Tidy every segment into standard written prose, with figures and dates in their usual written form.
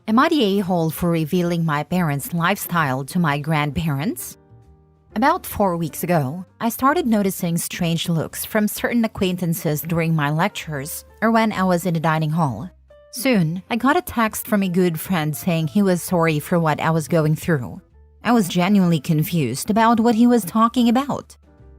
Am I the a-hole for revealing my parents' lifestyle to my grandparents? About 4 weeks ago, I started noticing strange looks from certain acquaintances during my lectures or when I was in the dining hall. Soon, I got a text from a good friend saying he was sorry for what I was going through. I was genuinely confused about what he was talking about.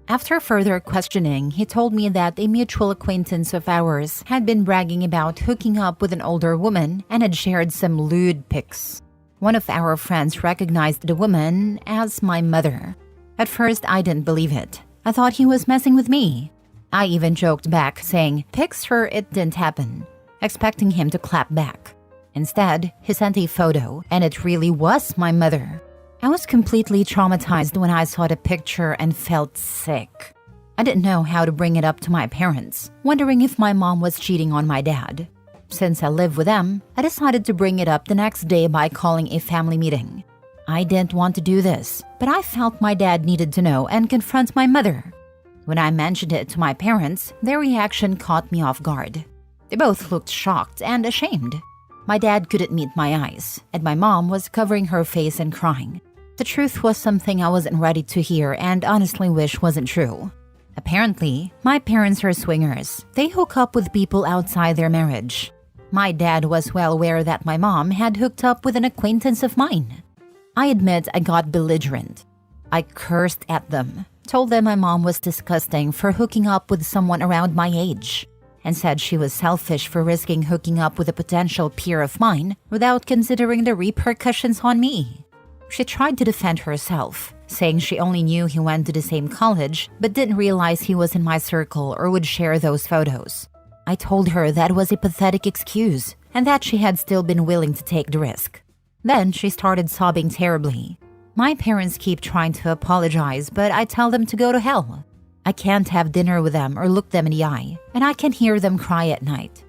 After further questioning, he told me that a mutual acquaintance of ours had been bragging about hooking up with an older woman and had shared some lewd pics. One of our friends recognized the woman as my mother. At first, I didn't believe it. I thought he was messing with me. I even joked back, saying, "Pics for it didn't happen," expecting him to clap back. Instead, he sent a photo, and it really was my mother. I was completely traumatized when I saw the picture and felt sick. I didn't know how to bring it up to my parents, wondering if my mom was cheating on my dad. Since I live with them, I decided to bring it up the next day by calling a family meeting. I didn't want to do this, but I felt my dad needed to know and confront my mother. When I mentioned it to my parents, their reaction caught me off guard. They both looked shocked and ashamed. My dad couldn't meet my eyes, and my mom was covering her face and crying. The truth was something I wasn't ready to hear and honestly wish wasn't true. Apparently, my parents are swingers. They hook up with people outside their marriage. My dad was well aware that my mom had hooked up with an acquaintance of mine. I admit I got belligerent. I cursed at them, told them my mom was disgusting for hooking up with someone around my age, and said she was selfish for risking hooking up with a potential peer of mine without considering the repercussions on me. She tried to defend herself, saying she only knew he went to the same college but didn't realize he was in my circle or would share those photos. I told her that was a pathetic excuse and that she had still been willing to take the risk. Then she started sobbing terribly. My parents keep trying to apologize, but I tell them to go to hell. I can't have dinner with them or look them in the eye, and I can hear them cry at night.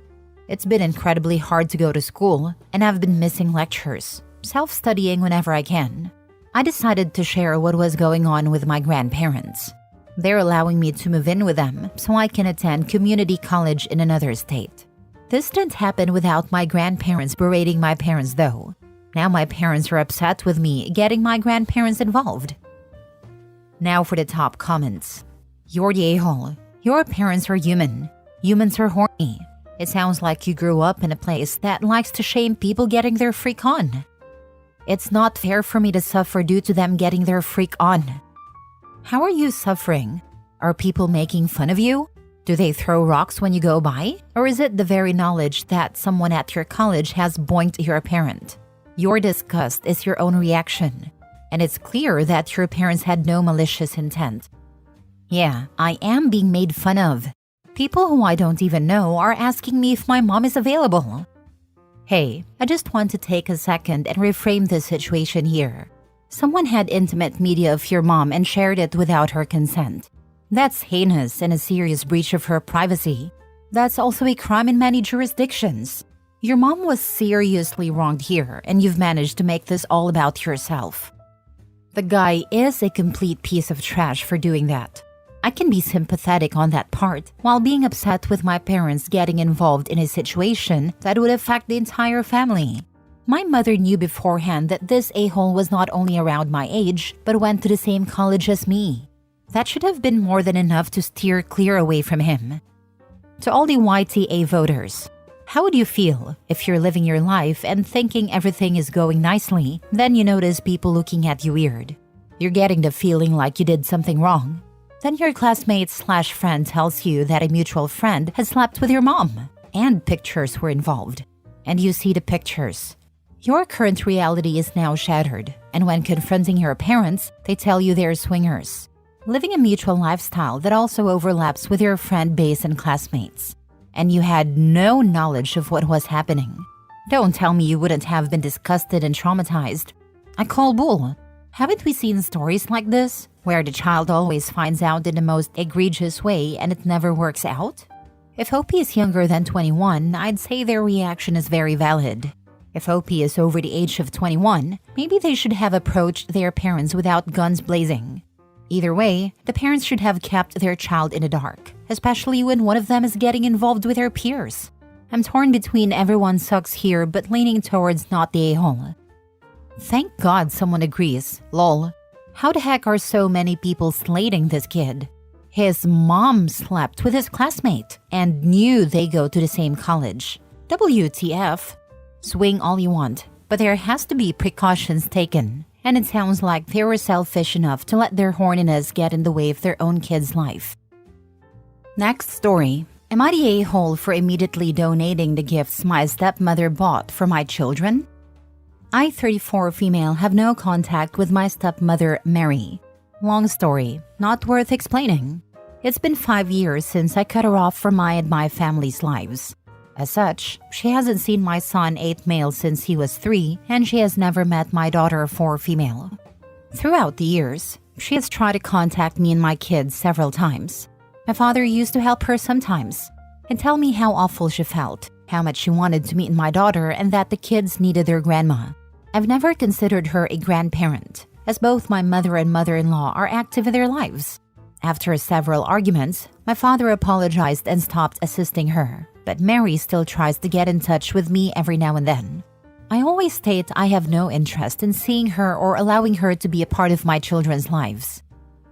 It's been incredibly hard to go to school, and I've been missing lectures, self-studying whenever I can. I decided to share what was going on with my grandparents. They're allowing me to move in with them so I can attend community college in another state. This didn't happen without my grandparents berating my parents though. Now my parents are upset with me getting my grandparents involved. Now for the top comments. You're the a-hole. Your parents are human. Humans are horny. It sounds like you grew up in a place that likes to shame people getting their freak on. It's not fair for me to suffer due to them getting their freak on. How are you suffering? Are people making fun of you? Do they throw rocks when you go by? Or is it the very knowledge that someone at your college has boinked your parent? Your disgust is your own reaction, and it's clear that your parents had no malicious intent. Yeah, I am being made fun of. People who I don't even know are asking me if my mom is available. Hey, I just want to take a second and reframe the situation here. Someone had intimate media of your mom and shared it without her consent. That's heinous and a serious breach of her privacy. That's also a crime in many jurisdictions. Your mom was seriously wronged here, and you've managed to make this all about yourself. The guy is a complete piece of trash for doing that. I can be sympathetic on that part, while being upset with my parents getting involved in a situation that would affect the entire family. My mother knew beforehand that this a-hole was not only around my age, but went to the same college as me. That should have been more than enough to steer clear away from him. To all the YTA voters, how would you feel if you're living your life and thinking everything is going nicely, then you notice people looking at you weird? You're getting the feeling like you did something wrong. Then your classmate/friend tells you that a mutual friend had slept with your mom, and pictures were involved. And you see the pictures. Your current reality is now shattered, and when confronting your parents, they tell you they're swingers, living a mutual lifestyle that also overlaps with your friend base and classmates. And you had no knowledge of what was happening. Don't tell me you wouldn't have been disgusted and traumatized. I call bull. Haven't we seen stories like this, where the child always finds out in the most egregious way and it never works out? If OP is younger than 21, I'd say their reaction is very valid. If OP is over the age of 21, maybe they should have approached their parents without guns blazing. Either way, the parents should have kept their child in the dark, especially when one of them is getting involved with their peers. I'm torn between everyone sucks here but leaning towards not the a-hole. Thank God someone agrees. Lol. How the heck are so many people slating this kid? His mom slept with his classmate and knew they go to the same college. WTF? Swing all you want, but there has to be precautions taken. And it sounds like they were selfish enough to let their horniness get in the way of their own kid's life. Next story. Am I the a-hole for immediately donating the gifts my stepmother bought for my children? I, 34 female, have no contact with my stepmother, Mary. Long story, not worth explaining. It's been 5 years since I cut her off from my and my family's lives. As such, she hasn't seen my son, 8 male, since he was 3, and she has never met my daughter, 4 female. Throughout the years, she has tried to contact me and my kids several times. My father used to help her sometimes and tell me how awful she felt, how much she wanted to meet my daughter, and that the kids needed their grandma. I've never considered her a grandparent, as both my mother and mother-in-law are active in their lives. After several arguments, my father apologized and stopped assisting her, but Mary still tries to get in touch with me every now and then. I always state I have no interest in seeing her or allowing her to be a part of my children's lives.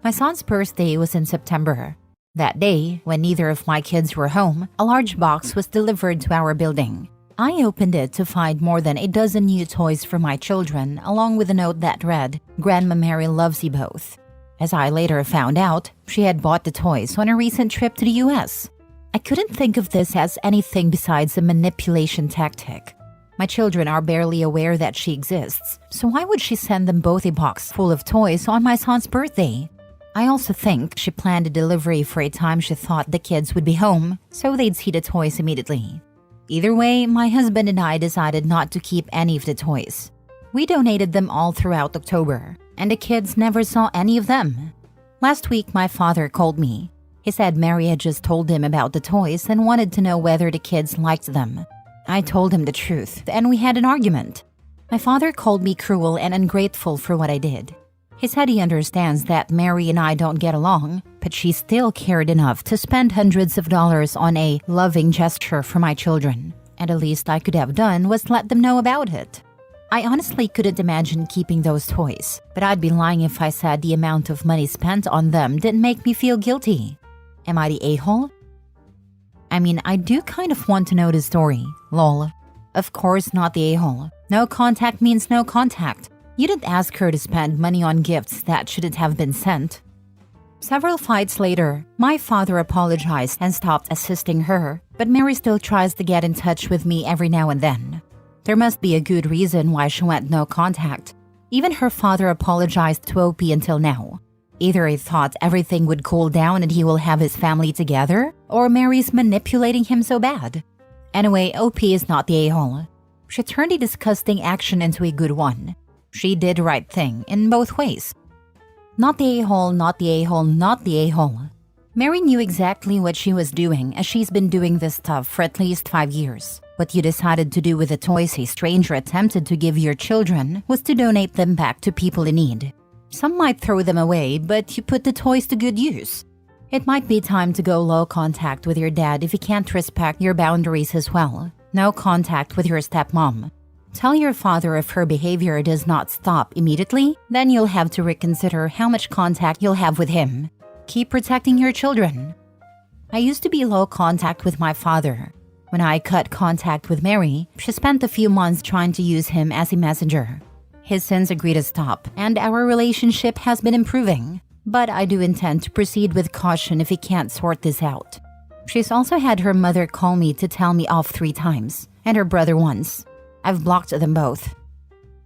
My son's birthday was in September. That day, when neither of my kids were home, a large box was delivered to our building. I opened it to find more than a dozen new toys for my children, along with a note that read, "Grandma Mary loves you both." As I later found out, she had bought the toys on a recent trip to the US. I couldn't think of this as anything besides a manipulation tactic. My children are barely aware that she exists, so why would she send them both a box full of toys on my son's birthday? I also think she planned a delivery for a time she thought the kids would be home, so they'd see the toys immediately. Either way, my husband and I decided not to keep any of the toys. We donated them all throughout October, and the kids never saw any of them. Last week, my father called me. He said Mary had just told him about the toys and wanted to know whether the kids liked them. I told him the truth, and we had an argument. My father called me cruel and ungrateful for what I did. He said he understands that Mary and I don't get along, but she still cared enough to spend hundreds of dollars on a loving gesture for my children, and the least I could have done was let them know about it. I honestly couldn't imagine keeping those toys, but I'd be lying if I said the amount of money spent on them didn't make me feel guilty. Am I the a-hole? I mean, I do kind of want to know the story, lol. Of course not the a-hole. No contact means no contact. You didn't ask her to spend money on gifts that shouldn't have been sent. Several fights later, my father apologized and stopped assisting her, but Mary still tries to get in touch with me every now and then. There must be a good reason why she went no contact. Even her father apologized to OP until now. Either he thought everything would cool down and he will have his family together, or Mary's manipulating him so bad. Anyway, OP is not the a-hole. She turned a disgusting action into a good one. She did the right thing in both ways. Not the a-hole, not the a-hole, not the a-hole. Mary knew exactly what she was doing, as she's been doing this stuff for at least 5 years. What you decided to do with the toys a stranger attempted to give your children was to donate them back to people in need. Some might throw them away, but you put the toys to good use. It might be time to go low contact with your dad if he can't respect your boundaries as well. No contact with your stepmom. Tell your father if her behavior does not stop immediately, then you'll have to reconsider how much contact you'll have with him. Keep protecting your children. I used to be low contact with my father. When I cut contact with Mary, she spent a few months trying to use him as a messenger. He's since agreed to stop, and our relationship has been improving. But I do intend to proceed with caution if he can't sort this out. She's also had her mother call me to tell me off 3 times, and her brother once. I've blocked them both.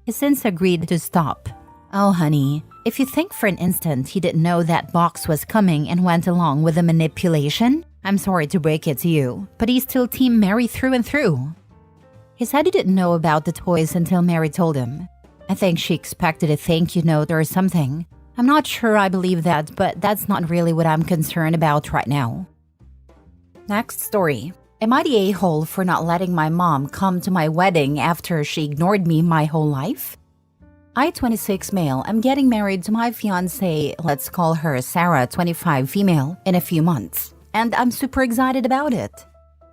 He since agreed to stop. Oh honey, if you think for an instant he didn't know that box was coming and went along with the manipulation, I'm sorry to break it to you, but he's still Team Mary through and through. He said he didn't know about the toys until Mary told him. I think she expected a thank you note or something. I'm not sure I believe that, but that's not really what I'm concerned about right now. Next story. Am I the a-hole for not letting my mom come to my wedding after she ignored me my whole life? I, 26 male, am getting married to my fiancée, let's call her Sarah, 25 female, in a few months, and I'm super excited about it.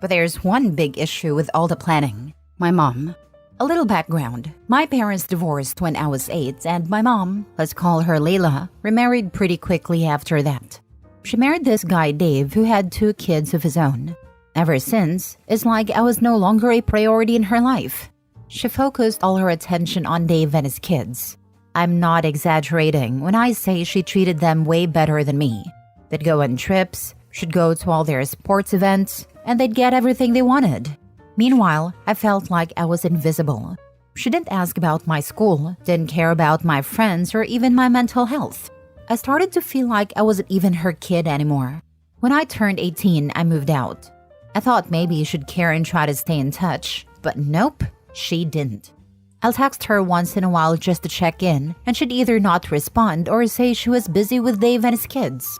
But there's one big issue with all the planning. My mom. A little background. My parents divorced when I was 8 and my mom, let's call her Layla, remarried pretty quickly after that. She married this guy Dave who had 2 kids of his own. Ever since, it's like I was no longer a priority in her life. She focused all her attention on Dave and his kids. I'm not exaggerating when I say she treated them way better than me. They'd go on trips, she'd go to all their sports events, and they'd get everything they wanted. Meanwhile, I felt like I was invisible. She didn't ask about my school, didn't care about my friends or even my mental health. I started to feel like I wasn't even her kid anymore. When I turned 18, I moved out. I thought maybe she'd care and try to stay in touch, but nope, she didn't. I'll text her once in a while just to check in, and she'd either not respond or say she was busy with Dave and his kids.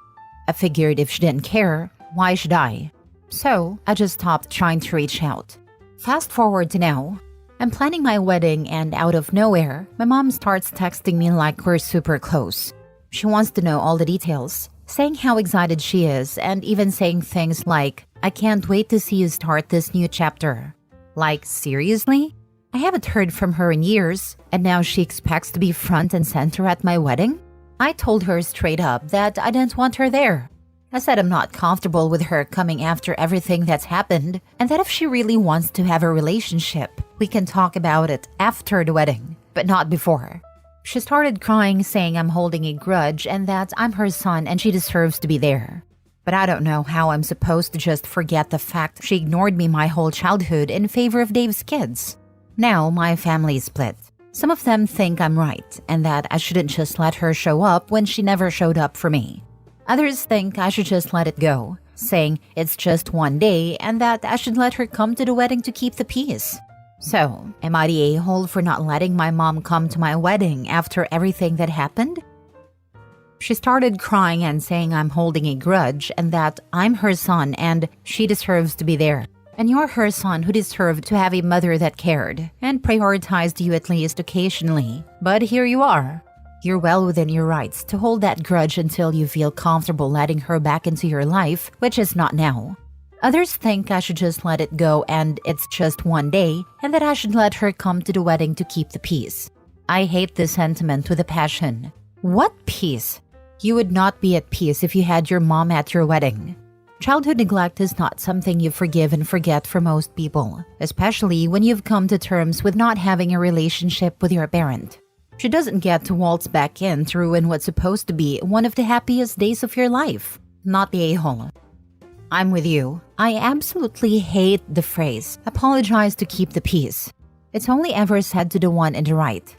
I figured if she didn't care, why should I? So I just stopped trying to reach out. Fast forward to now. I'm planning my wedding and out of nowhere, my mom starts texting me like we're super close. She wants to know all the details, saying how excited she is and even saying things like, I can't wait to see you start this new chapter. Like, seriously? I haven't heard from her in years, and now she expects to be front and center at my wedding? I told her straight up that I didn't want her there. I said I'm not comfortable with her coming after everything that's happened, and that if she really wants to have a relationship, we can talk about it after the wedding, but not before. She started crying, saying I'm holding a grudge and that I'm her son and she deserves to be there. But I don't know how I'm supposed to just forget the fact she ignored me my whole childhood in favor of Dave's kids. Now my family is split. Some of them think I'm right and that I shouldn't just let her show up when she never showed up for me. Others think I should just let it go, saying it's just one day and that I should let her come to the wedding to keep the peace. So, am I the a-hole for not letting my mom come to my wedding after everything that happened? She started crying and saying I'm holding a grudge and that I'm her son and she deserves to be there. And you're her son who deserved to have a mother that cared and prioritized you at least occasionally. But here you are. You're well within your rights to hold that grudge until you feel comfortable letting her back into your life, which is not now. Others think I should just let it go and it's just one day, and that I should let her come to the wedding to keep the peace. I hate this sentiment with a passion. What peace? You would not be at peace if you had your mom at your wedding. Childhood neglect is not something you forgive and forget for most people, especially when you've come to terms with not having a relationship with your parent. She doesn't get to waltz back in to ruin what's supposed to be one of the happiest days of your life. Not the a-hole. I'm with you. I absolutely hate the phrase, apologize to keep the peace. It's only ever said to the one in the right.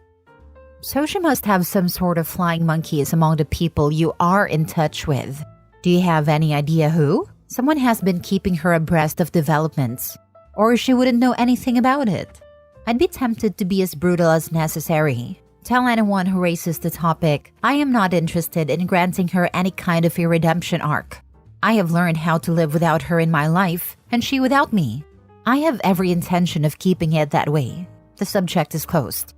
So she must have some sort of flying monkeys among the people you are in touch with. Do you have any idea who? Someone has been keeping her abreast of developments. Or she wouldn't know anything about it. I'd be tempted to be as brutal as necessary. Tell anyone who raises the topic, I am not interested in granting her any kind of a redemption arc. I have learned how to live without her in my life, and she without me. I have every intention of keeping it that way. The subject is closed.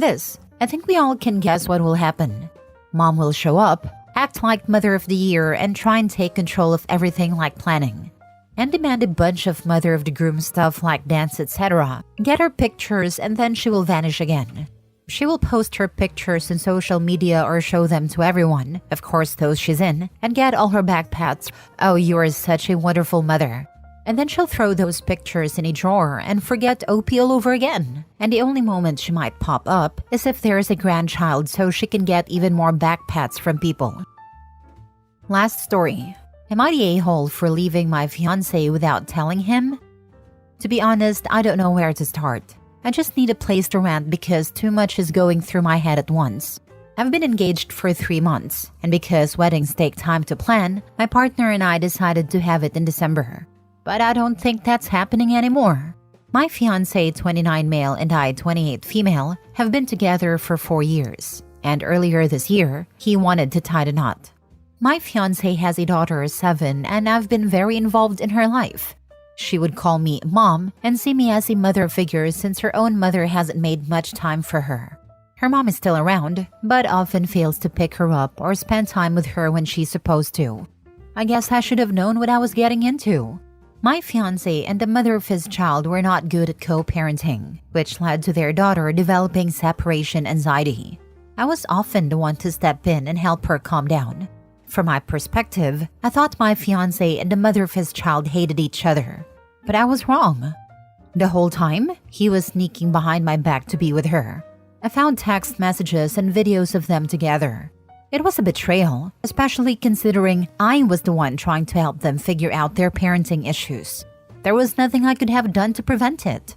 I think we all can guess what will happen. Mom will show up, act like Mother of the Year, and try and take control of everything like planning. And demand a bunch of Mother of the Groom stuff like dance, etc. Get her pictures, and then she will vanish again. She will post her pictures on social media or show them to everyone, of course those she's in, and get all her back pats. Oh, you are such a wonderful mother. And then she'll throw those pictures in a drawer and forget OP all over again. And the only moment she might pop up is if there's a grandchild so she can get even more back pats from people. Last story. Am I the a-hole for leaving my fiancé without telling him? To be honest, I don't know where to start. I just need a place to rant because too much is going through my head at once. I've been engaged for 3 months, and because weddings take time to plan, my partner and I decided to have it in December. But I don't think that's happening anymore. My fiancé, 29 male, and I, 28 female, have been together for 4 years, and earlier this year, he wanted to tie the knot. My fiancé has a daughter, 7, and I've been very involved in her life. She would call me Mom and see me as a mother figure since her own mother hasn't made much time for her. Her mom is still around, but often fails to pick her up or spend time with her when she's supposed to. I guess I should have known what I was getting into. My fiancé and the mother of his child were not good at co-parenting, which led to their daughter developing separation anxiety. I was often the one to step in and help her calm down. From my perspective, I thought my fiancé and the mother of his child hated each other. But I was wrong. The whole time, he was sneaking behind my back to be with her. I found text messages and videos of them together. It was a betrayal, especially considering I was the one trying to help them figure out their parenting issues. There was nothing I could have done to prevent it.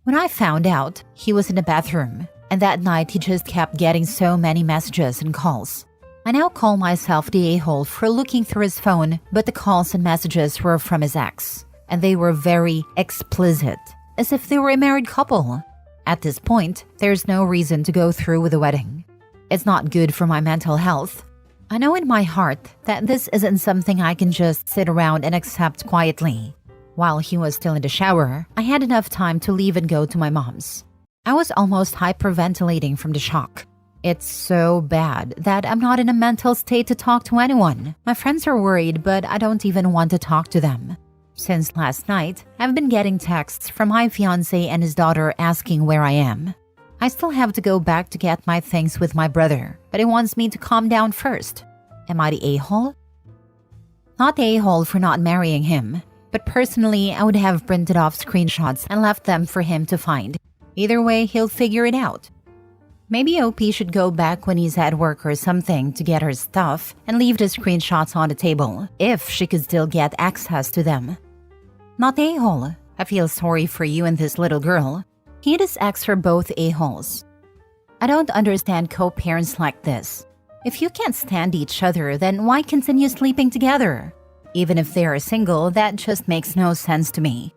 When I found out, he was in the bathroom, and that night he just kept getting so many messages and calls. I now call myself the a-hole for looking through his phone, but the calls and messages were from his ex, and they were very explicit, as if they were a married couple. At this point, there's no reason to go through with the wedding. It's not good for my mental health. I know in my heart that this isn't something I can just sit around and accept quietly. While he was still in the shower, I had enough time to leave and go to my mom's. I was almost hyperventilating from the shock. It's so bad that I'm not in a mental state to talk to anyone. My friends are worried, but I don't even want to talk to them. Since last night, I've been getting texts from my fiancé and his daughter asking where I am. I still have to go back to get my things with my brother, but he wants me to calm down first. Am I the a-hole? Not the a-hole for not marrying him, but personally, I would have printed off screenshots and left them for him to find. Either way, he'll figure it out. Maybe OP should go back when he's at work or something to get her stuff and leave the screenshots on the table, if she could still get access to them. Not the a-hole. I feel sorry for you and this little girl. He and his ex are both a-holes. I don't understand co-parents like this. If you can't stand each other, then why continue sleeping together? Even if they are single, that just makes no sense to me.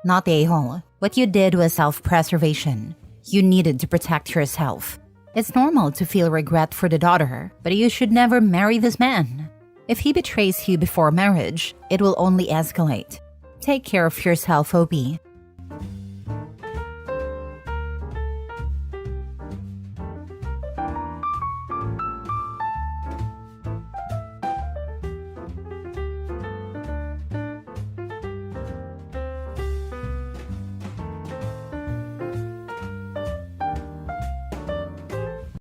Not the a-hole. What you did was self-preservation. You needed to protect yourself. It's normal to feel regret for the daughter, but you should never marry this man. If he betrays you before marriage, it will only escalate. Take care of yourself, OP.